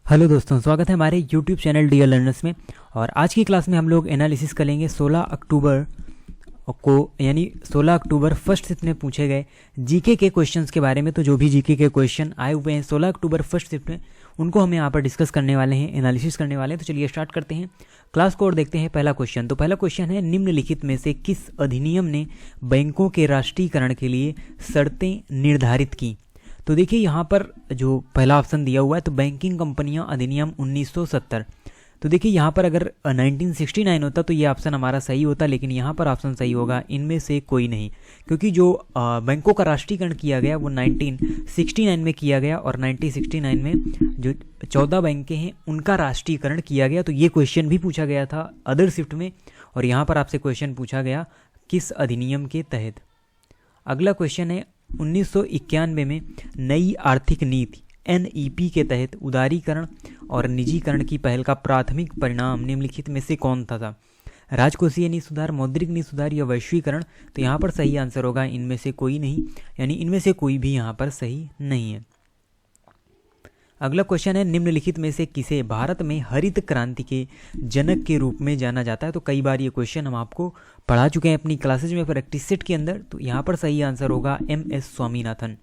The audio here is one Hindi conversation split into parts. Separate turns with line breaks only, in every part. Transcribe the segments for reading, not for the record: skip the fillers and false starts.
हेलो दोस्तों, स्वागत है हमारे YouTube चैनल डियर लर्नर्स में। और आज की क्लास में हम लोग एनालिसिस करेंगे 16 अक्टूबर को, यानी 16 अक्टूबर फर्स्ट शिफ्ट में पूछे गए जीके के क्वेश्चंस के बारे में। तो जो भी जीके के क्वेश्चन आए हुए हैं 16 अक्टूबर फर्स्ट शिफ्ट में, उनको हम यहाँ पर डिस्कस करने वाले हैं, एनालिसिस करने वाले हैं। तो चलिए स्टार्ट करते हैं क्लास को और देखते हैं पहला क्वेश्चन। तो पहला क्वेश्चन है, निम्नलिखित में से किस अधिनियम ने बैंकों के राष्ट्रीयकरण के लिए शर्तें निर्धारित की? तो देखिए यहाँ पर जो पहला ऑप्शन दिया हुआ है तो बैंकिंग कंपनियां अधिनियम 1970। तो देखिए यहाँ पर अगर 1969 होता तो ये ऑप्शन हमारा सही होता, लेकिन यहाँ पर ऑप्शन सही होगा इनमें से कोई नहीं, क्योंकि जो बैंकों का राष्ट्रीयकरण किया गया वो 1969 में किया गया और 1969 में जो 14 बैंकें हैं उनका राष्ट्रीयकरण किया गया। तो ये क्वेश्चन भी पूछा गया था अदर शिफ्ट में, और यहाँ पर आपसे क्वेश्चन पूछा गया किस अधिनियम के तहत। अगला क्वेश्चन है, 1991 में नई आर्थिक नीति NEP के तहत उदारीकरण और निजीकरण की पहल का प्राथमिक परिणाम निम्नलिखित में से कौन था? राजकोषीय नीति सुधार, मौद्रिक नीति सुधार या वैश्वीकरण? तो यहाँ पर सही आंसर होगा इनमें से कोई नहीं, यानी इनमें से कोई भी यहाँ पर सही नहीं है। अगला क्वेश्चन है, निम्नलिखित में से किसे भारत में हरित क्रांति के जनक के रूप में जाना जाता है? तो कई बार ये क्वेश्चन हम आपको पढ़ा चुके हैं अपनी क्लासेज में प्रैक्टिस सेट के अंदर। तो यहाँ पर सही आंसर होगा MS स्वामीनाथन,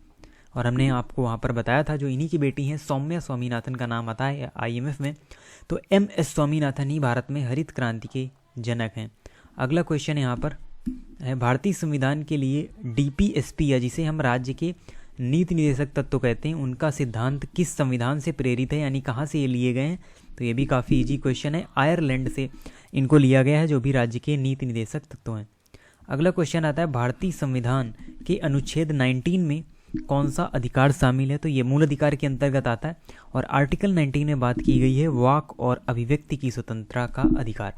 और हमने आपको वहाँ पर बताया था जो इन्हीं की बेटी हैं सौम्या स्वामीनाथन का नाम आता है IMF में। तो MS स्वामीनाथन ही भारत में हरित क्रांति के जनक हैं। अगला क्वेश्चन यहाँ पर है, भारतीय संविधान के लिए DPSP या जिसे हम राज्य के नीति निर्देशक तत्व कहते हैं, उनका सिद्धांत किस संविधान से प्रेरित है, यानी कहाँ से ये लिए गए हैं? तो ये भी काफ़ी इजी क्वेश्चन है, आयरलैंड से इनको लिया गया है जो भी राज्य के नीति निर्देशक तत्व हैं। अगला क्वेश्चन आता है, भारतीय संविधान के अनुच्छेद 19 में कौन सा अधिकार शामिल है? तो ये मूल अधिकार के अंतर्गत आता है, और आर्टिकल 19 में बात की गई है वाक और अभिव्यक्ति की स्वतंत्रता का अधिकार,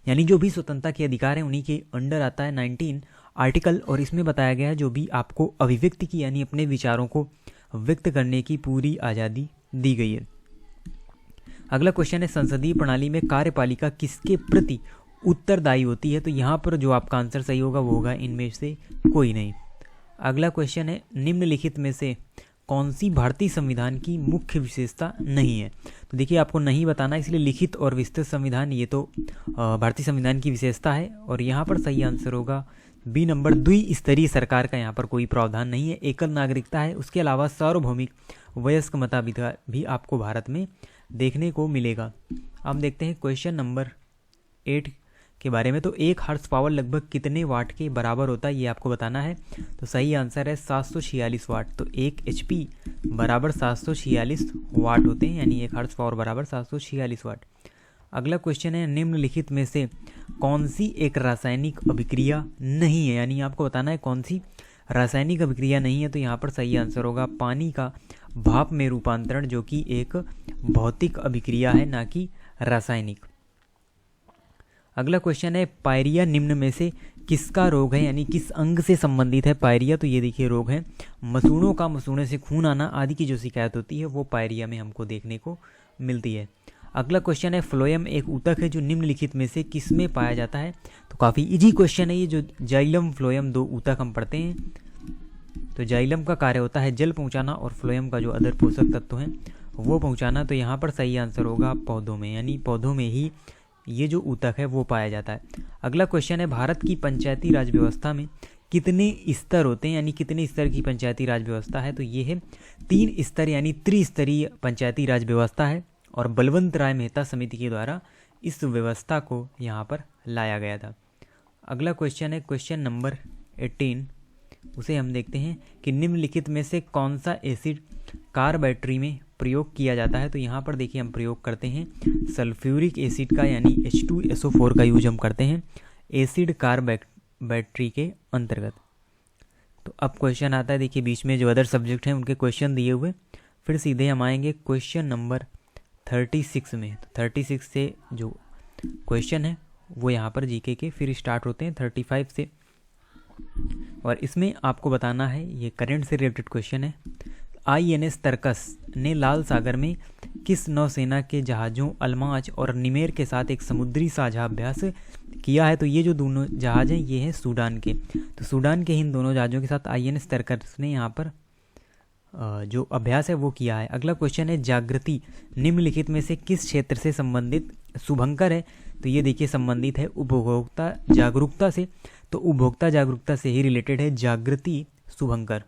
यानी जो भी स्वतंत्रता के अधिकार हैं उन्हीं के अंडर आता है 19 आर्टिकल। और इसमें बताया गया है जो भी आपको अभिव्यक्ति की यानी अपने विचारों को व्यक्त करने की पूरी आज़ादी दी गई है। अगला क्वेश्चन है, संसदीय प्रणाली में कार्यपालिका किसके प्रति उत्तरदायी होती है? तो यहाँ पर जो आपका आंसर सही होगा वो होगा इनमें से कोई नहीं। अगला क्वेश्चन है, निम्नलिखित में से कौन सी भारतीय संविधान की मुख्य विशेषता नहीं है? तो देखिए आपको नहीं बताना, इसलिए लिखित और विस्तृत संविधान ये तो भारतीय संविधान की विशेषता है, और यहाँ पर सही आंसर होगा बी नंबर, द्विस्तरीय सरकार का यहाँ पर कोई प्रावधान नहीं है, एकल नागरिकता है। उसके अलावा सार्वभौमिक वयस्क मताधिकार भी आपको भारत में देखने को मिलेगा। अब देखते हैं क्वेश्चन नंबर 8 के बारे में। तो 1 हॉर्स पावर लगभग कितने वाट के बराबर होता है, ये आपको बताना है। तो सही आंसर है 746 वाट। तो 1 HP बराबर 746 वाट होते हैं, यानी 1 हॉर्स पावर बराबर 746 वाट। अगला क्वेश्चन है, निम्नलिखित में से कौन सी एक रासायनिक अभिक्रिया नहीं है, यानी आपको बताना है कौन सी रासायनिक अभिक्रिया नहीं है। तो यहाँ पर सही आंसर होगा पानी का भाप में रूपांतरण, जो कि एक भौतिक अभिक्रिया है, ना कि रासायनिक। अगला क्वेश्चन है, पायरिया निम्न में से किसका रोग है, यानी किस अंग से संबंधित है पायरिया? तो ये देखिए रोग है मसूड़ों का, मसूड़े से खून आना आदि की जो शिकायत होती है वो पायरिया में हमको देखने को मिलती है। अगला क्वेश्चन है, फ्लोएम एक ऊतक है जो निम्नलिखित में से किस में पाया जाता है? तो काफ़ी इजी क्वेश्चन है ये, जो जाइलम फ्लोएम 2 ऊतक हम पढ़ते हैं। तो जाइलम का कार्य होता है जल पहुंचाना, और फ्लोएम का जो अदर पोषक तत्व हैं वो पहुंचाना। तो यहाँ पर सही आंसर होगा पौधों में, यानी पौधों में ही ये जो ऊतक है वो पाया जाता है। अगला क्वेश्चन है, भारत की पंचायती राज व्यवस्था में कितने स्तर होते हैं, यानी कितने स्तर की पंचायती राज व्यवस्था है? तो ये है 3 स्तर, यानी त्रिस्तरीय पंचायती राज व्यवस्था है, और बलवंत राय मेहता समिति के द्वारा इस व्यवस्था को यहाँ पर लाया गया था। अगला क्वेश्चन है क्वेश्चन नंबर 18, उसे हम देखते हैं कि निम्नलिखित में से कौन सा एसिड कार बैटरी में प्रयोग किया जाता है? तो यहाँ पर देखिए हम प्रयोग करते हैं सल्फ्यूरिक एसिड का, यानी H2SO4 का यूज हम करते हैं एसिड कार बैटरी के अंतर्गत। तो अब क्वेश्चन आता है, देखिए बीच में जो अदर सब्जेक्ट हैं उनके क्वेश्चन दिए हुए, फिर सीधे हम आएंगे क्वेश्चन नंबर 36 में। तो 36 से जो क्वेश्चन है वो यहाँ पर जीके के फिर स्टार्ट होते हैं 35 से, और इसमें आपको बताना है, ये करंट से रिलेटेड क्वेश्चन है। INS तरकस ने लाल सागर में किस नौसेना के जहाज़ों अलमाज और निमेर के साथ एक समुद्री साझा अभ्यास किया है? तो ये जो दोनों जहाज़ हैं ये हैं सूडान के। तो सूडान के इन दोनों जहाज़ों के साथ INS तरकस ने यहाँ पर जो अभ्यास है वो किया है। अगला क्वेश्चन है जागृति निम्नलिखित में से किस क्षेत्र से संबंधित शुभंकर है? तो ये देखिए संबंधित है उपभोक्ता जागरूकता से, तो उपभोक्ता जागरूकता से ही रिलेटेड है जागृति शुभंकर।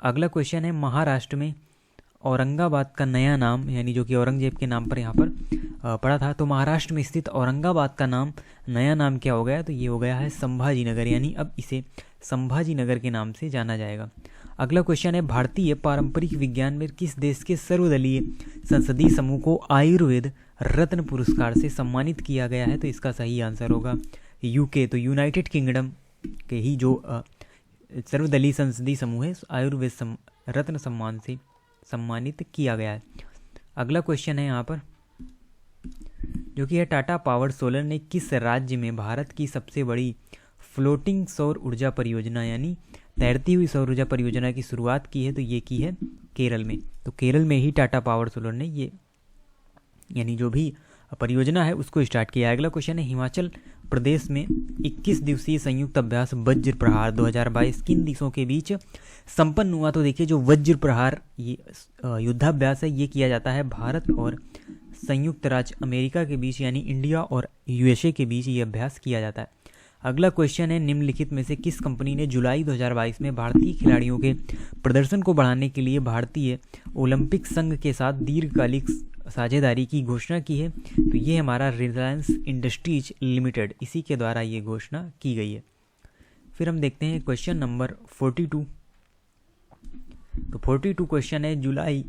अगला क्वेश्चन है महाराष्ट्र में औरंगाबाद का नया नाम, यानी जो कि औरंगजेब के नाम पर यहाँ पर पड़ा था, तो महाराष्ट्र में स्थित औरंगाबाद का नया नाम क्या हो गया? तो ये हो गया है संभाजी नगर, यानी अब इसे संभाजी नगर के नाम से जाना जाएगा। अगला क्वेश्चन है भारतीय पारंपरिक विज्ञान में किस देश के सर्वदलीय संसदीय समूह को आयुर्वेद रत्न पुरस्कार से सम्मानित किया गया है? तो इसका सही आंसर होगा यूके, तो यूनाइटेड किंगडम के ही जो सर्वदलीय संसदीय समूह है आयुर्वेद रत्न सम्मान से सम्मानित किया गया है। अगला क्वेश्चन है यहाँ पर जो कि है टाटा पावर सोलर ने किस राज्य में भारत की सबसे बड़ी फ्लोटिंग सौर ऊर्जा परियोजना यानी तैरती हुई सौर ऊर्जा परियोजना की शुरुआत की है? तो ये की है केरल में, तो केरल में ही टाटा पावर सोलर ने ये यानी जो भी परियोजना है उसको स्टार्ट किया है। अगला क्वेश्चन है हिमाचल प्रदेश में 21 दिवसीय संयुक्त अभ्यास वज्र प्रहार 2022 किन देशों के बीच संपन्न हुआ? तो देखिए जो वज्र प्रहार ये युद्धाभ्यास है ये किया जाता है भारत और संयुक्त राज्य अमेरिका के बीच, यानी इंडिया और यूएसए के बीच ये अभ्यास किया जाता है। अगला क्वेश्चन है निम्नलिखित में से किस कंपनी ने जुलाई 2022 में भारतीय खिलाड़ियों के प्रदर्शन को बढ़ाने के लिए भारतीय ओलंपिक संघ के साथ दीर्घकालिक साझेदारी की घोषणा की है? तो ये हमारा रिलायंस इंडस्ट्रीज लिमिटेड, इसी के द्वारा ये घोषणा की गई है। फिर हम देखते हैं क्वेश्चन नंबर 42। तो 42 क्वेश्चन है जुलाई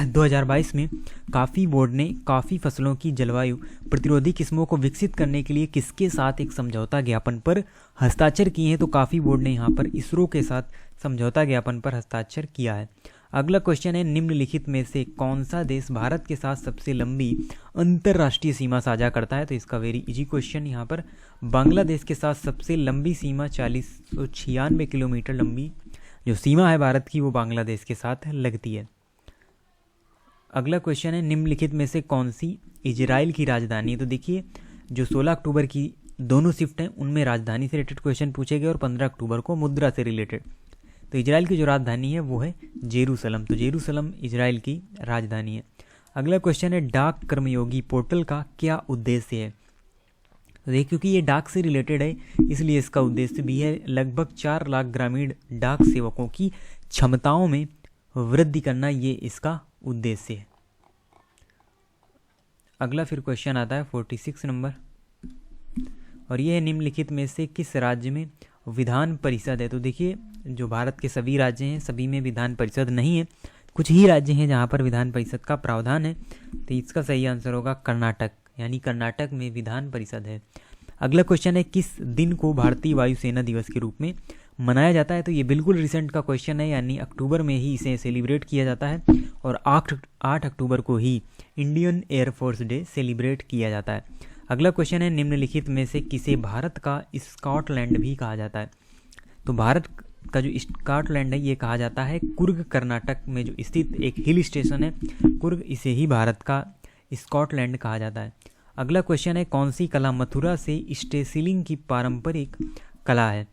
2022 में कॉफ़ी बोर्ड ने कॉफ़ी फसलों की जलवायु प्रतिरोधी किस्मों को विकसित करने के लिए किसके साथ एक समझौता ज्ञापन पर हस्ताक्षर किए हैं? तो कॉफ़ी बोर्ड ने यहाँ पर इसरो के साथ समझौता ज्ञापन पर हस्ताक्षर किया है। अगला क्वेश्चन है निम्नलिखित में से कौन सा देश भारत के साथ सबसे लंबी अंतर्राष्ट्रीय सीमा साझा करता है? तो इसका वेरी इजी क्वेश्चन यहाँ पर बांग्लादेश के साथ सबसे लंबी सीमा 4096 किलोमीटर लंबी जो सीमा है भारत की वो बांग्लादेश के साथ लगती है। अगला क्वेश्चन है निम्नलिखित में से कौन सी इजराइल की राजधानी है? तो देखिए जो 16 अक्टूबर की दोनों शिफ्ट हैं उनमें राजधानी से रिलेटेड क्वेश्चन पूछे गए और 15 अक्टूबर को मुद्रा से रिलेटेड। तो इजराइल की जो राजधानी है वो है जेरूसलम, तो जेरूसलम इजराइल की राजधानी है। अगला क्वेश्चन है डाक कर्मयोगी पोर्टल का क्या उद्देश्य है? तो देखिए क्योंकि ये डाक से रिलेटेड है इसलिए इसका उद्देश्य भी है लगभग 4 लाख ग्रामीण डाक सेवकों की क्षमताओं में वृद्धि करना, ये इसका उद्देश्य है। अगला फिर क्वेश्चन आता है 46 नंबर और ये है निम्नलिखित में से किस राज्य में विधान परिषद है? तो देखिए जो भारत के सभी राज्य हैं सभी में विधान परिषद नहीं है, कुछ ही राज्य हैं जहाँ पर विधान परिषद का प्रावधान है। तो इसका सही आंसर होगा कर्नाटक, यानी कर्नाटक में विधान परिषद है। अगला क्वेश्चन है किस दिन को भारतीय वायुसेना दिवस के रूप में मनाया जाता है? तो ये बिल्कुल रिसेंट का क्वेश्चन है, यानी अक्टूबर में ही इसे सेलिब्रेट किया जाता है और 8 अक्टूबर को ही इंडियन एयरफोर्स डे सेलिब्रेट किया जाता है। अगला क्वेश्चन है निम्नलिखित में से किसे भारत का स्कॉटलैंड भी कहा जाता है? तो भारत का जो स्कॉटलैंड है ये कहा जाता है कुर्ग कर्नाटक में जो स्थित एक हिल स्टेशन है कुर्ग, इसे ही भारत का स्कॉटलैंड कहा जाता है। अगला क्वेश्चन है कौन सी कला मथुरा से स्टेसिलिंग की पारंपरिक कला है?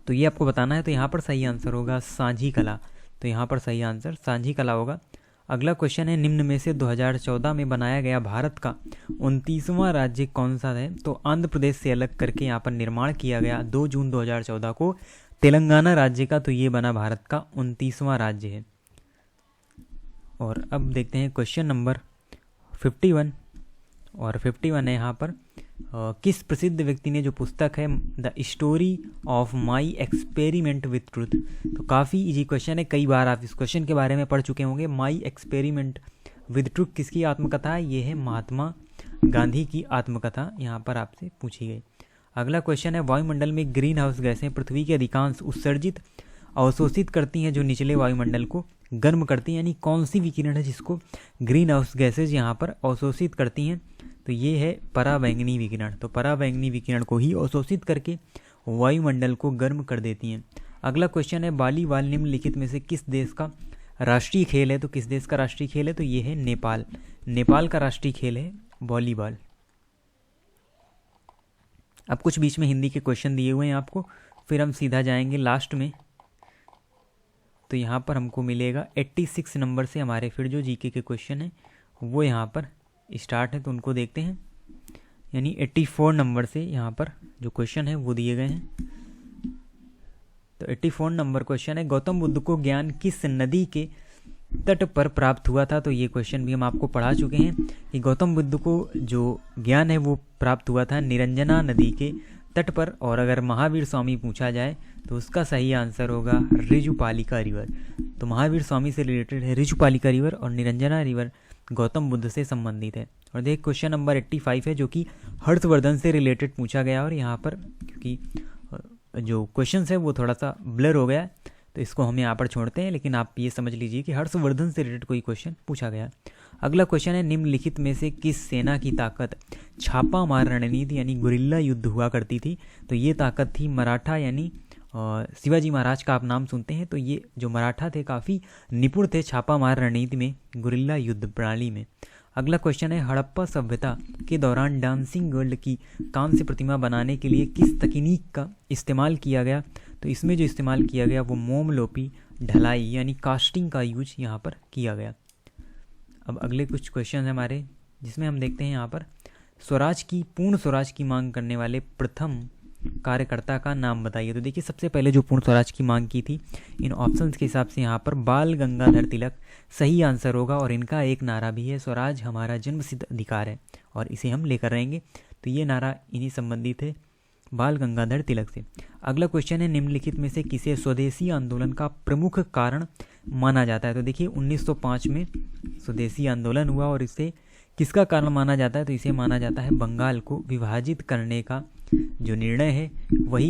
तो ये आपको बताना है, तो यहाँ पर सही आंसर होगा सांझी कला, तो यहाँ पर सही आंसर सांझी कला होगा। अगला क्वेश्चन है निम्न में से 2014 में बनाया गया भारत का 29वां राज्य कौन सा है? तो आंध्र प्रदेश से अलग करके यहाँ पर निर्माण किया गया 2 जून 2014 को तेलंगाना राज्य का, तो ये बना भारत का 29वां राज्य है। और अब देखते हैं क्वेश्चन नंबर 51 और 51 है यहाँ पर किस प्रसिद्ध व्यक्ति ने जो पुस्तक है the story of my experiment with truth? तो काफ़ी इजी क्वेश्चन है, कई बार आप इस क्वेश्चन के बारे में पढ़ चुके होंगे। माई एक्सपेरिमेंट विथ ट्रूथ किसकी आत्मकथा है? ये है महात्मा गांधी की आत्मकथा यहाँ पर आपसे पूछी गई। अगला क्वेश्चन है वायुमंडल में ग्रीन हाउस गैसें पृथ्वी के अधिकांश उत्सर्जित अवशोषित करती हैं जो निचले वायुमंडल को गर्म करती हैं, यानी कौन सी विकिरण है जिसको ग्रीन हाउस गैसेज यहाँ पर अवशोषित करती हैं? तो ये है पराबैंगनी विकिरण, तो पराबैंगनी विकिरण को ही अवशोषित करके वायुमंडल को गर्म कर देती हैं। अगला क्वेश्चन है वॉलीबॉल निम्नलिखित में से किस देश का राष्ट्रीय खेल है? तो किस देश का राष्ट्रीय खेल है? तो ये है नेपाल, नेपाल का राष्ट्रीय खेल है वॉलीबॉल। अब कुछ बीच में हिंदी के क्वेश्चन दिए हुए हैं आपको, फिर हम सीधा जाएंगे लास्ट में। तो यहाँ पर हमको मिलेगा 86 नंबर से हमारे फिर जो जीके के क्वेश्चन हैं वो यहाँ पर स्टार्ट है, तो उनको देखते हैं। यानी 84 नंबर से यहाँ पर जो क्वेश्चन है वो दिए गए हैं। तो 84 नंबर क्वेश्चन है, गौतम बुद्ध को ज्ञान किस नदी के तट पर प्राप्त हुआ था। तो ये क्वेश्चन भी हम आपको पढ़ा चुके हैं कि गौतम बुद्ध को जो ज्ञान है वो प्राप्त हुआ था निरंजना नदी के तट पर। और अगर महावीर स्वामी पूछा जाए तो उसका सही आंसर होगा ऋजुपालिका रिवर। तो महावीर स्वामी से रिलेटेड है ऋजुपालिका रिवर और निरंजना रिवर गौतम बुद्ध से संबंधित है। और देख क्वेश्चन नंबर 85 है जो कि हर्षवर्धन से रिलेटेड पूछा गया। और यहाँ पर क्योंकि जो क्वेश्चन है वो थोड़ा सा ब्लर हो गया तो इसको हम यहाँ पर छोड़ते हैं, लेकिन आप ये समझ लीजिए कि हर्षवर्धन से रिलेटेड कोई क्वेश्चन पूछा गया। अगला क्वेश्चन है, निम्नलिखित में से किस सेना की ताकत छापा मार रणनीति यानी गुरिल्ला युद्ध हुआ करती थी। तो ये ताकत थी मराठा, यानी शिवाजी महाराज का आप नाम सुनते हैं तो ये जो मराठा थे काफ़ी निपुण थे छापा मार रणनीति में, गुरिल्ला युद्ध प्रणाली में। अगला क्वेश्चन है, हड़प्पा सभ्यता के दौरान डांसिंग गर्ल की कांस्य प्रतिमा बनाने के लिए किस तकनीक का इस्तेमाल किया गया। तो इसमें जो इस्तेमाल किया गया वो मोमलोपी ढलाई यानी कास्टिंग का यूज यहाँ पर किया गया। अब अगले कुछ क्वेश्चन हैं हमारे जिसमें हम देखते हैं यहाँ पर पूर्ण स्वराज की मांग करने वाले प्रथम कार्यकर्ता का नाम बताइए। तो देखिए सबसे पहले जो पूर्ण स्वराज की मांग की थी इन ऑप्शंस के हिसाब से यहाँ पर बाल गंगाधर तिलक सही आंसर होगा। और इनका एक नारा भी है, स्वराज हमारा जन्मसिद्ध अधिकार है और इसे हम लेकर रहेंगे। तो ये नारा इन्हीं संबंधित है बाल गंगाधर तिलक से। अगला क्वेश्चन है, निम्नलिखित में से किसे स्वदेशी आंदोलन का प्रमुख कारण माना जाता है। तो देखिए 1905 में स्वदेशी आंदोलन हुआ और इसे किसका कारण माना जाता है। तो इसे माना जाता है बंगाल को विभाजित करने का जो निर्णय है वही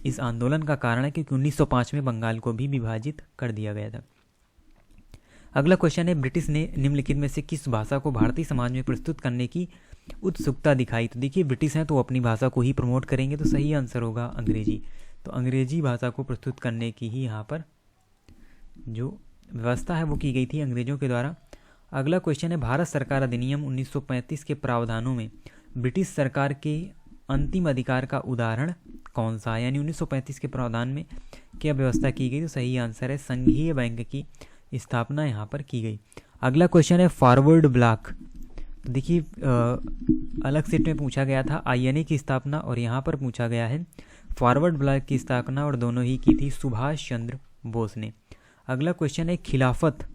इस आंदोलन का कारण है, क्योंकि 1905 में बंगाल को भी विभाजित कर दिया गया था। अगला क्वेश्चन है, ब्रिटिश ने निम्नलिखित में से किस भाषा को भारतीय समाज में प्रस्तुत करने की उत्सुकता दिखाई। तो देखिए ब्रिटिश हैं तो अपनी भाषा को ही प्रमोट करेंगे, तो सही आंसर होगा अंग्रेजी। तो अंग्रेजी भाषा को प्रस्तुत करने की ही यहाँ पर जो व्यवस्था है वो की गई थी अंग्रेजों के द्वारा। अगला क्वेश्चन है, भारत सरकार अधिनियम 1935 के प्रावधानों में ब्रिटिश सरकार के अंतिम अधिकार का उदाहरण कौन सा है। यानी 1935 के प्रावधान में क्या व्यवस्था की गई। तो सही आंसर है संघीय बैंक की स्थापना यहाँ पर की गई। अगला क्वेश्चन है, फॉरवर्ड ब्लॉक। तो देखिए अलग सेट में पूछा गया था आईएनए की स्थापना और यहाँ पर पूछा गया है फॉरवर्ड ब्लॉक की स्थापना, और दोनों ही की थी सुभाष चंद्र बोस ने। अगला क्वेश्चन है, खिलाफत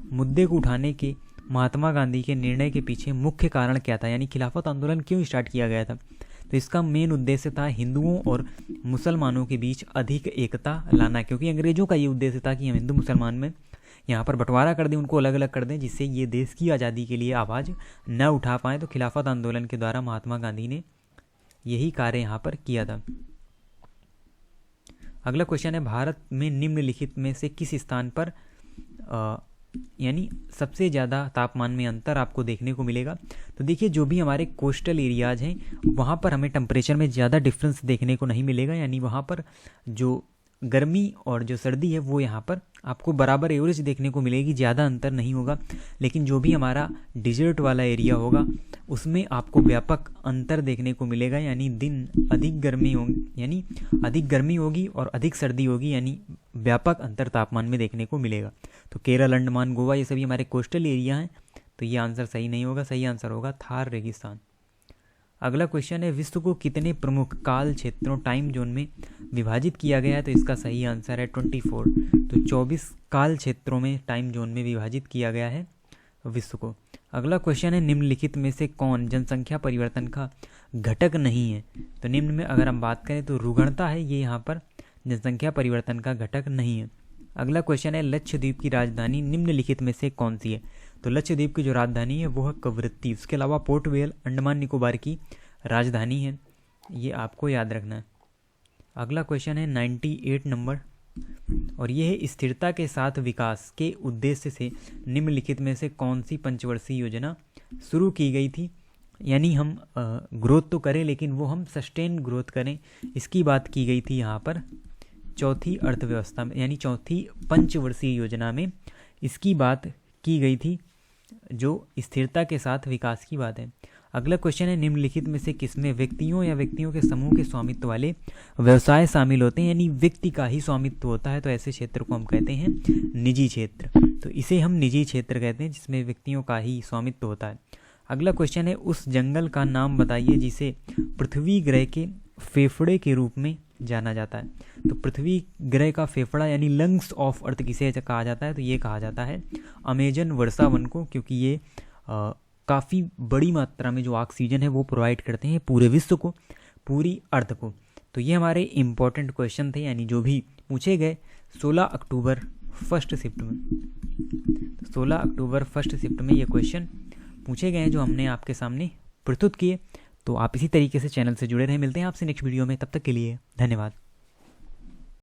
मुद्दे को उठाने के महात्मा गांधी के निर्णय के पीछे मुख्य कारण क्या था। यानी खिलाफत आंदोलन क्यों स्टार्ट किया गया था। तो इसका मेन उद्देश्य था हिंदुओं और मुसलमानों के बीच अधिक एकता लाना, क्योंकि अंग्रेजों का ये उद्देश्य था कि हम हिंदू मुसलमान में यहाँ पर बंटवारा कर दें, उनको अलग अलग कर दें, जिससे ये देश की आज़ादी के लिए आवाज़ न उठा पाएँ। तो खिलाफत आंदोलन के द्वारा महात्मा गांधी ने यही कार्य यहाँ पर किया था। अगला क्वेश्चन है, भारत में निम्नलिखित में से किस स्थान पर यानी सबसे ज़्यादा तापमान में अंतर आपको देखने को मिलेगा। तो देखिए जो भी हमारे कोस्टल एरियाज हैं वहाँ पर हमें टेम्परेचर में ज़्यादा डिफरेंस देखने को नहीं मिलेगा। यानी वहाँ पर जो गर्मी और जो सर्दी है वो यहाँ पर आपको बराबर एवरेज देखने को मिलेगी, ज़्यादा अंतर नहीं होगा। लेकिन जो भी हमारा डिजर्ट वाला एरिया होगा उसमें आपको व्यापक अंतर देखने को मिलेगा। यानी दिन अधिक गर्मी होगी और अधिक सर्दी होगी, यानी व्यापक अंतर तापमान में देखने को मिलेगा। तो केरल, अंडमान, गोवा ये सभी हमारे कोस्टल एरिया हैं, तो ये आंसर सही नहीं होगा। सही आंसर होगा थार रेगिस्तान। अगला क्वेश्चन है, विश्व को कितने प्रमुख काल क्षेत्रों टाइम जोन में विभाजित किया गया है। तो इसका सही आंसर है 24। तो 24 काल क्षेत्रों में टाइम जोन में विभाजित किया गया है विश्व को। अगला क्वेश्चन है, निम्नलिखित में से कौन जनसंख्या परिवर्तन का घटक नहीं है। तो निम्न में अगर हम बात करें तो रुग्णता है, ये यहाँ पर जनसंख्या परिवर्तन का घटक नहीं है। अगला क्वेश्चन है, लक्षद्वीप की राजधानी निम्नलिखित में से कौन सी है। तो लक्षद्वीप की जो राजधानी है वो है कवरत्ती। उसके अलावा पोर्ट ब्लेयर अंडमान निकोबार की राजधानी है, ये आपको याद रखना है। अगला क्वेश्चन है 98 नंबर, और ये है स्थिरता के साथ विकास के उद्देश्य से निम्नलिखित में से कौन सी पंचवर्षीय योजना शुरू की गई थी। यानी हम ग्रोथ तो करें लेकिन वो हम सस्टेन ग्रोथ करें, इसकी बात की गई थी यहाँ पर चौथी अर्थव्यवस्था में, यानी चौथी पंचवर्षीय योजना में इसकी बात की गई थी, जो स्थिरता के साथ विकास की बात है। अगला क्वेश्चन है, निम्नलिखित में से किसमें व्यक्तियों या व्यक्तियों के समूह के स्वामित्व वाले व्यवसाय शामिल होते हैं, यानी व्यक्ति का ही स्वामित्व होता है, तो ऐसे क्षेत्र को हम कहते हैं निजी क्षेत्र। तो इसे हम निजी क्षेत्र कहते हैं जिसमें व्यक्तियों का ही स्वामित्व होता है। अगला क्वेश्चन है, उस जंगल का नाम बताइए जिसे पृथ्वी ग्रह के फेफड़े के रूप में जाना जाता है। तो पृथ्वी ग्रह का फेफड़ा यानी लंग्स ऑफ अर्थ किसे कहा जाता है, तो ये कहा जाता है अमेजन वर्षा वन को, क्योंकि ये काफ़ी बड़ी मात्रा में जो ऑक्सीजन है वो प्रोवाइड करते हैं पूरे विश्व को, पूरी अर्थ को। तो ये हमारे इम्पोर्टेंट क्वेश्चन थे, यानी जो भी पूछे गए 16 अक्टूबर फर्स्ट शिफ्ट में। 16 अक्टूबर फर्स्ट शिफ्ट में ये क्वेश्चन पूछे गए हैं जो हमने आपके सामने प्रस्तुत किए। तो आप इसी तरीके से चैनल से जुड़े रहें। मिलते हैं आपसे नेक्स्ट वीडियो में, तब तक के लिए धन्यवाद।